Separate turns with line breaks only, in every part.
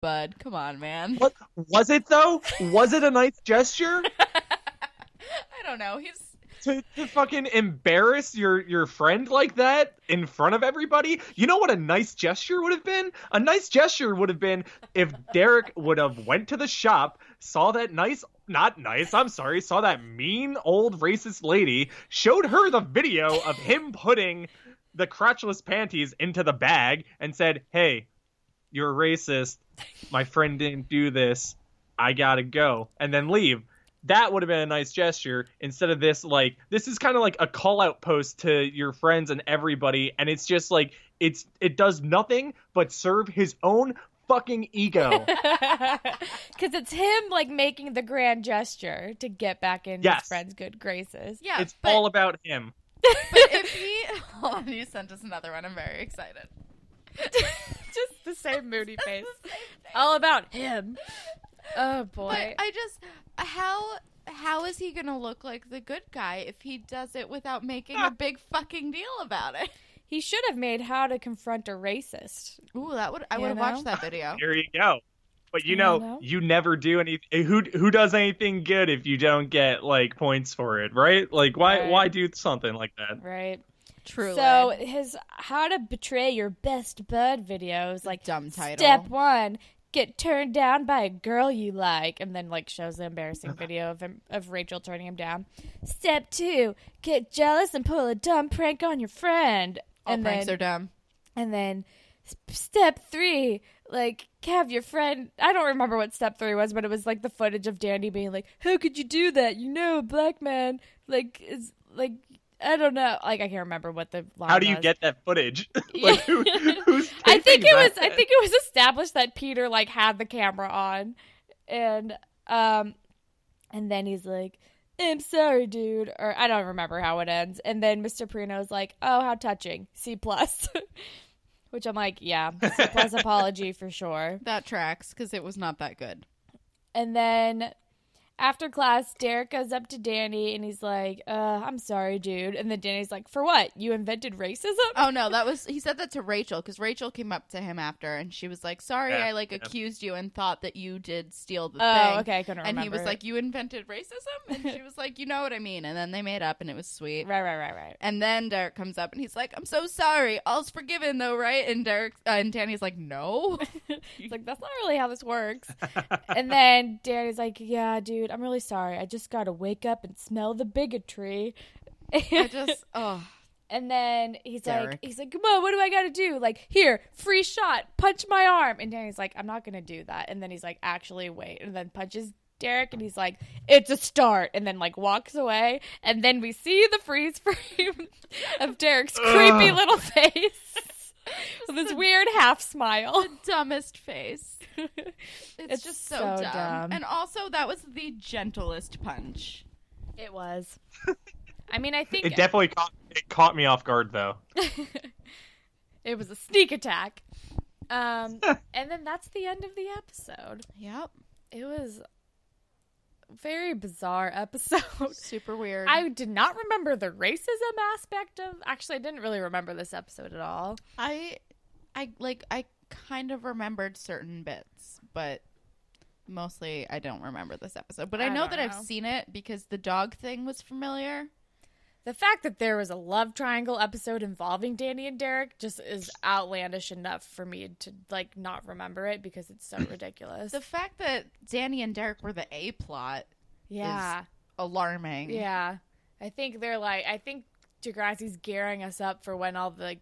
bud. Come on, man.
What was it though? Was it a nice gesture
I don't know. He's
to fucking embarrass your friend like that in front of everybody? You know what a nice gesture would have been? A nice gesture would have been if Derek would have went to the shop, saw that saw that mean old racist lady, showed her the video of him putting the crotchless panties into the bag and said, "Hey, you're a racist. My friend didn't do this. I gotta go," and then leave. That would have been a nice gesture instead of this. Like, this is kind of like a call out post to your friends and everybody, and it's just like it does nothing but serve his own fucking ego.
Because it's him like making the grand gesture to get back in his friend's good graces.
Yeah,
it's all about him.
But if he, hold on, you sent us another one. I'm very excited.
Just the same moody face. All about him. Oh boy.
But I just, how is he gonna look like the good guy if he does it without making a big fucking deal about it?
He should have made How to Confront a Racist.
Ooh, I would have watched that video.
There you go. But you never do anything. Who does anything good if you don't get like points for it, right? Like why do something like that?
Right.
Truly.
So his How to Betray Your Best Bud video is like
dumb title.
Step 1, get turned down by a girl you like, and then like shows the embarrassing video of Rachel turning him down. Step 2, get jealous and pull a dumb prank on your friend.
All pranks are dumb.
And then step 3, like have your friend. I don't remember what step 3 was, but it was like the footage of Danny being like, "How could you do that? You know, a black man like is like." I don't know. Like I can't remember what the line
How do you
was.
get that footage? Like who's
I think
that?
I think it was established that Peter like had the camera on, and then he's like, "I'm sorry, dude," or I don't remember how it ends. And then Mr. Perino's like, "Oh, how touching, C+," which I'm like, yeah, C+ apology for sure.
That tracks because it was not that good.
And then after class, Derek goes up to Danny and he's like, "I'm sorry, dude." And then Danny's like, "For what? You invented racism?"
Oh, no, he said that to Rachel because Rachel came up to him after and she was like, "Sorry, I accused you and thought that you did steal the thing."
Oh, okay, I couldn't remember.
And he was like, "You invented racism?" And she was like, "You know what I mean." And then they made up and it was sweet.
Right.
And then Derek comes up and he's like, "I'm so sorry. All's forgiven though, right?" And and Danny's like, "No."
He's like, "That's not really how this works." And then Danny's like, "Yeah, dude, I'm really sorry. I just gotta wake up and smell the bigotry." And then he's
Derek.
like, "Come on, what do I gotta do? Like, here, free shot, punch my arm." And Danny's like, "I'm not gonna do that." And then he's like, "Actually, wait." And then punches Derek and he's like, "It's a start." And then like walks away. And then we see the freeze frame of Derek's creepy little face with this weird half smile.
The dumbest face. It's just so dumb. And also, that was the gentlest punch.
It was. I mean, I think
it definitely caught me off guard, though.
It was a sneak attack. And then that's the end of the episode.
Yep.
It was a very bizarre episode.
Super weird.
I did not remember the racism aspect of... Actually, I didn't really remember this episode at all.
I kind of remembered certain bits, but mostly I don't remember this episode. But I know that I've seen it because the dog thing was familiar.
The fact that there was a love triangle episode involving Danny and Derek just is outlandish enough for me to like not remember it because it's so ridiculous.
The fact that Danny and Derek were the A plot is alarming.
Yeah. I think Degrassi's gearing us up for when all the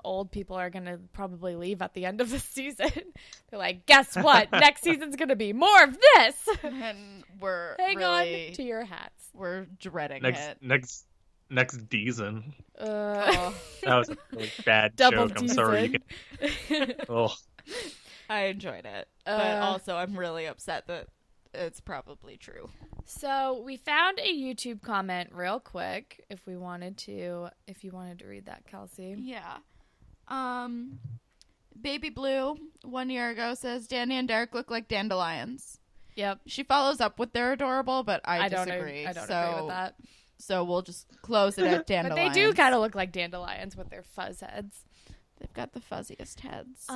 old people are going to probably leave at the end of the season. They're like, "Guess what? Next season's going to be more of this."
And we're
Hang on to your hats.
We're dreading
it. Next season.
That
was a really bad
Double
joke. I'm sorry.
I enjoyed it. But also I'm really upset that it's probably true.
So we found a YouTube comment real quick if you wanted to read that, Kelsey.
Yeah. Baby Blue 1 year ago says Danny and Derek look like dandelions.
Yep.
She follows up with they're adorable, but I disagree.
I don't agree with that.
So we'll just close it at dandelions.
But they do kind of look like dandelions with their fuzz heads.
They've got the fuzziest heads.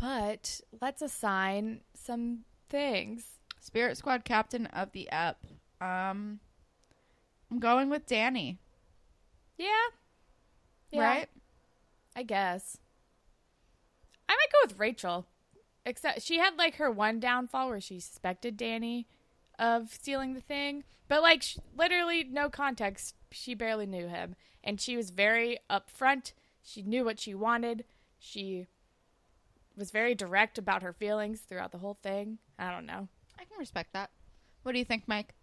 But let's assign some things.
Spirit Squad captain of the ep. I'm going with Danny.
Yeah.
Right?
I guess. I might go with Rachel. Except she had like her one downfall where she suspected Danny of stealing the thing. But like literally no context. She barely knew him. And she was very upfront. She knew what she wanted. She was very direct about her feelings throughout the whole thing. I don't know.
I can respect that. What do you think, Mike?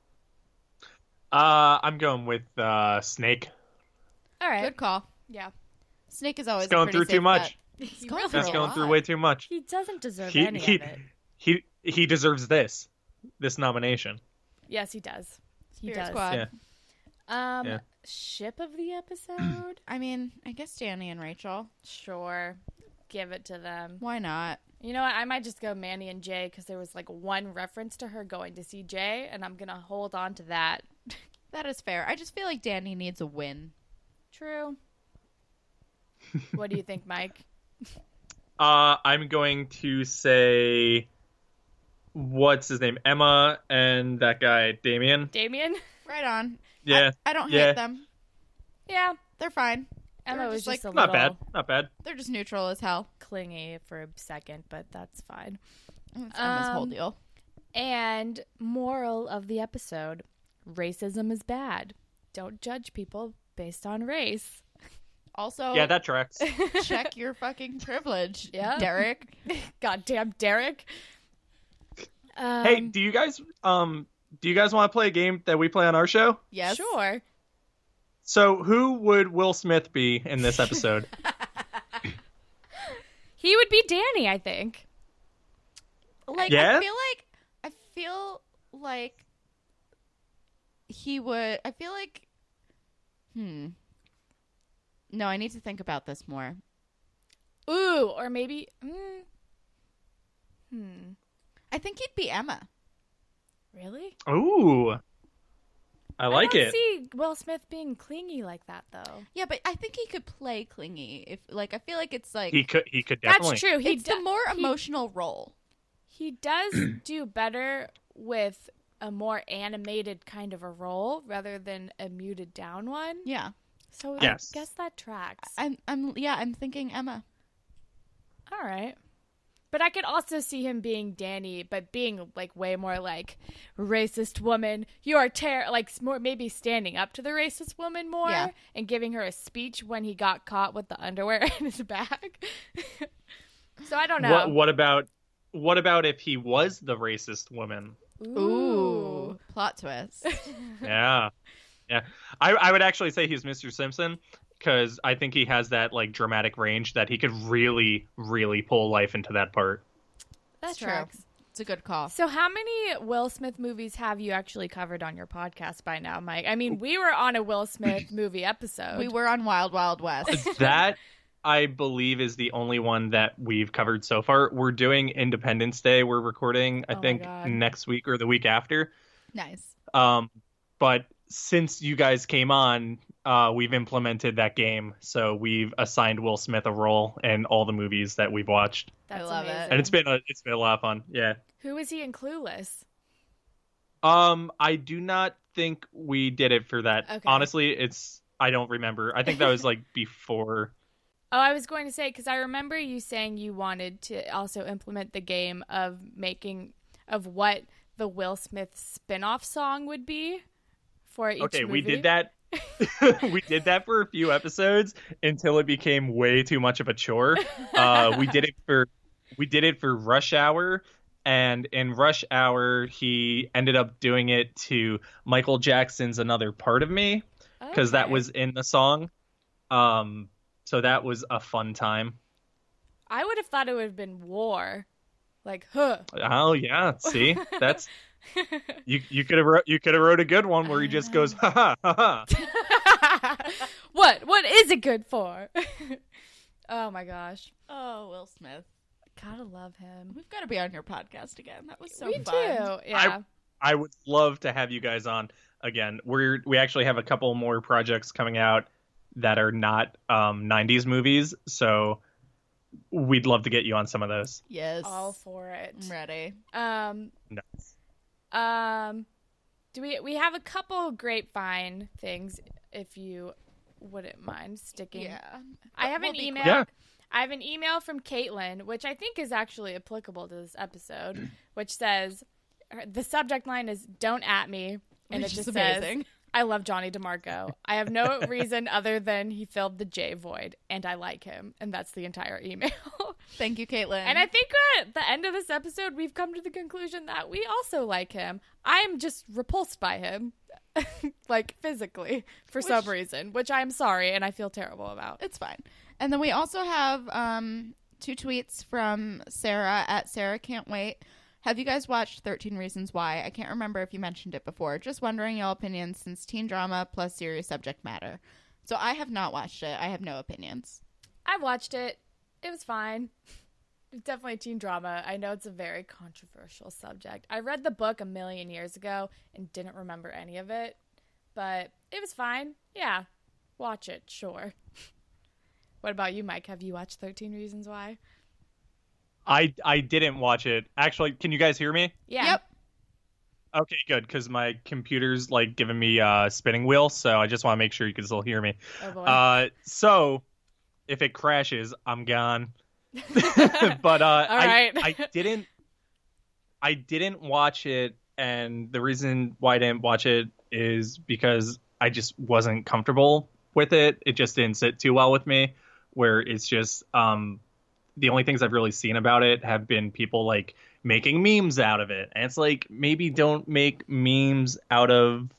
I'm going with Snake.
All right.
Good call.
Yeah.
Snake is always
He's going
a
through
pretty
too much.
safe bet.
He's
going
He's
through a
going
lot.
through way too much.
He doesn't deserve
He
any of it.
he deserves this nomination.
Yes, he does. He
Spirit
does.
Squad.
Yeah.
Ship of the episode?
I mean, I guess Danny and Rachel.
Sure. Give it to them.
Why not?
You know what? I might just go Manny and Jay because there was like one reference to her going to see Jay, and I'm going to hold on to that.
That is fair. I just feel like Danny needs a win.
True. What do you think, Mike?
I'm going to say, what's his name? Emma and that guy, Damien.
Damien?
Right on.
Yeah.
I don't
Yeah.
hate them.
Yeah.
They're fine.
Emma
They're
was
just,
just a
Not
little
bad. Not bad.
They're just neutral as hell.
clingy for a second, but that's fine.
That's Emma's whole deal.
And moral of the episode, racism is bad. Don't judge people based on race.
Also,
Yeah, that tracks.
check your fucking privilege,
Yeah.
Derek.
Goddamn Derek.
Hey, do you guys want to play a game that we play on our show?
Yes.
Sure.
So, who would Will Smith be in this episode?
He would be Danny, I think.
Like,
Yeah?
I feel like he would. I feel like. No, I need to think about this more.
Ooh, or maybe.
I think he'd be Emma.
Really?
Ooh. I like
don't
it.
see Will Smith being clingy like that, though.
Yeah, but I think he could play clingy. If I feel like it's like
He could definitely.
That's true.
it's the more emotional role.
He does do better with a more animated kind of a role rather than a muted down one.
Yeah,
So
Yes.
I guess that tracks.
I'm thinking Emma.
All right. But I could also see him being Danny, but being like way more like racist woman. You are like more maybe standing up to the racist woman more
Yeah.
and giving her a speech when he got caught with the underwear in his bag. So I don't know.
What about if he was the racist woman?
Ooh, plot twist.
Yeah. Yeah. I would actually say he's Mr. Simpson because I think he has that like dramatic range that he could really, really pull life into that part.
That's
true.
tracks.
It's a good call.
So how many Will Smith movies have you actually covered on your podcast by now, Mike? I mean, we were on a Will Smith movie episode.
We were on Wild Wild West.
That, I believe, is the only one that we've covered so far. We're doing Independence Day. We're recording, I
my
think,
God.
next week or the week after.
Nice.
But since you guys came on, we've implemented that game. So we've assigned Will Smith a role in all the movies that we've watched.
That's
I love it.
amazing.
And it's been a lot of fun. Yeah.
Who is he in Clueless?
I do not think we did it for that.
Okay.
Honestly, I don't remember. I think that was like before.
Oh, I was going to say, because I remember you saying you wanted to also implement the game of what the Will Smith spin-off song would be for each movie.
We did that. We did that for a few episodes until it became way too much of a chore. We did it for Rush Hour, and in Rush Hour, he ended up doing it to Michael Jackson's "Another Part of Me" because that
Okay.
was in the song. So that was a fun time.
I would have thought it would have been War. Like, huh.
Oh yeah, see, that's you could have wrote a good one where he just goes ha ha ha ha.
What is it good for? Oh my gosh.
Oh, Will Smith.
Gotta love him.
We've got to be on your podcast again. That was so
We
fun.
do. Yeah.
I would love to have you guys on again. We actually have a couple more projects coming out that are not 90s movies, so we'd love to get you on some of those.
Yes.
All for it.
I'm ready.
Nice.
Do we have a couple grapevine things if you wouldn't mind sticking?
Yeah.
I have an email.
Yeah.
I have an email from Caitlin, which I think is actually applicable to this episode, which says the subject line is "Don't at me," and
Which
it just
is
says,
amazing.
"I love Johnny DeMarco. I have no reason other than he filled the J void, and I like him." And that's the entire email.
Thank you, Caitlin.
And I think at the end of this episode, we've come to the conclusion that we also like him. I am just repulsed by him, like physically, for some reason, which I'm sorry and I feel terrible about.
It's fine. And then we also have 2 tweets from Sarah at Sarah Can't Wait. Have you guys watched 13 Reasons Why? I can't remember if you mentioned it before. Just wondering y'all opinions since teen drama plus serious subject matter. So I have not watched it. I have no opinions.
I watched it. It was fine. It's definitely teen drama. I know it's a very controversial subject. I read the book a million years ago and didn't remember any of it, but it was fine. Yeah, watch it, sure. What about you, Mike? Have you watched 13 Reasons Why?
I didn't watch it. Actually, can you guys hear me?
Yeah.
Yep.
Okay, good, because my computer's like giving me a spinning wheel, so I just want to make sure you can still hear me.
Oh boy.
So if it crashes, I'm gone. But
All right.
I didn't watch it, and the reason why I didn't watch it is because I just wasn't comfortable with it. It just didn't sit too well with me, where it's just the only things I've really seen about it have been people like making memes out of it. And it's like, maybe don't make memes out of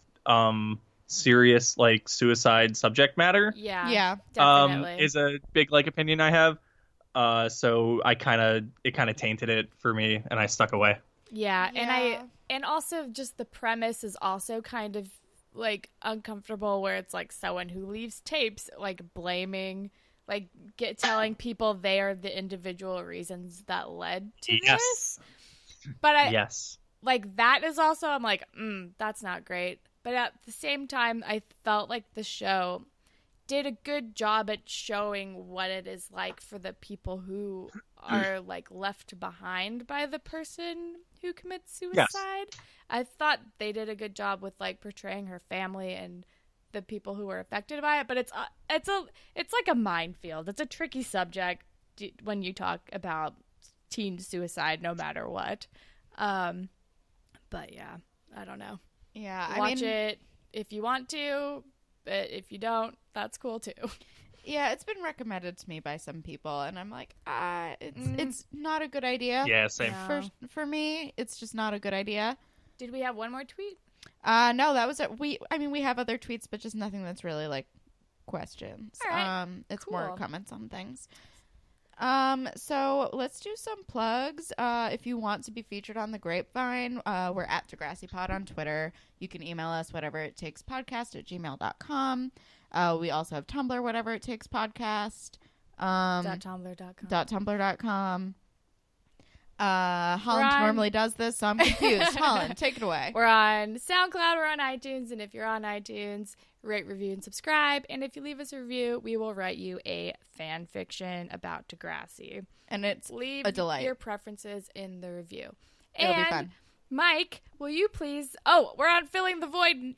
serious like suicide subject matter.
Yeah. Definitely.
Is a big like opinion I have. So it kind of tainted it for me, and I stuck away.
Yeah,
Yeah.
and also just the premise is also kind of like uncomfortable, where it's like someone who leaves tapes like blaming, like telling people they are the individual reasons that led to this. But
Yes.
like that is also, I'm like, that's not great. But at the same time, I felt like the show did a good job at showing what it is like for the people who are like left behind by the person who commits suicide.
Yes.
I thought they did a good job with like portraying her family and the people who were affected by it, but it's like a minefield. It's a tricky subject when you talk about teen suicide, no matter what. But yeah, I don't know.
Yeah.
Watch it if you want to, but if you don't, that's cool too.
Yeah, it's been recommended to me by some people, and I'm like, it's not a good idea.
Yeah, same.
No.
For me, it's just not a good idea.
Did we have one more tweet?
No, that was it. We have other tweets, but just nothing that's really like questions.
All right.
It's
Cool.
more comments on things. So let's do some plugs. If you want to be featured on the Grapevine, we're at DegrassiPod on Twitter. You can email us whateverittakes.podcast@gmail.com. We also have Tumblr, whatever it takes podcast.
.tumblr.com.
Holland normally does this, so I'm confused. Holland, take it away.
We're on SoundCloud, we're on iTunes, and if you're on iTunes, rate, review, and subscribe. And if you leave us a review, we will write you a fan fiction about Degrassi.
And it's
Leave
a delight.
your preferences in the review.
It'll be
And
fun.
Mike, will you please... Oh, we're on Filling the Void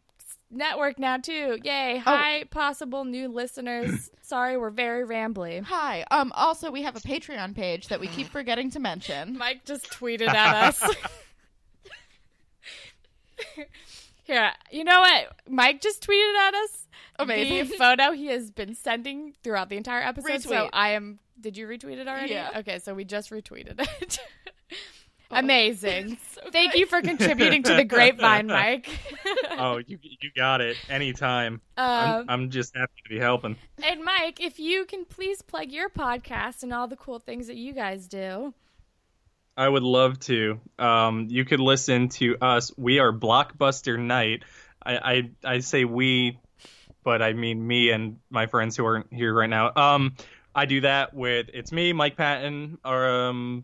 Network now, too. Yay. Hi, possible new listeners. Sorry, we're very rambly.
Hi. Also, we have a Patreon page that we keep forgetting to mention.
Mike just tweeted at us. Here, you know what? Mike just tweeted at us.
Amazing.
The photo he has been sending throughout the entire episode. So
Retweet.
Did you retweet it already?
Yeah.
Okay, so we just retweeted it. Amazing.
So
Thank
good.
you for contributing to the Grapevine, Mike.
Oh, you got it. Anytime. I'm just happy to be helping.
And Mike, if you can please plug your podcast and all the cool things that you guys do.
I would love to. You could listen to us. We are Blockbuster Night. I say we, but I mean me and my friends who aren't here right now. I do that with, it's me, Mike Patten, or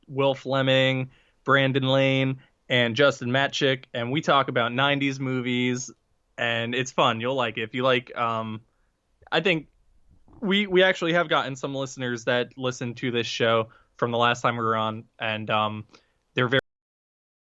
Will Fleming, Brandon Lane, and Justin Matchick, and we talk about 90s movies, and it's fun. You'll like it. If you like, I think we actually have gotten some listeners that listen to this show from the last time we were on, and they're very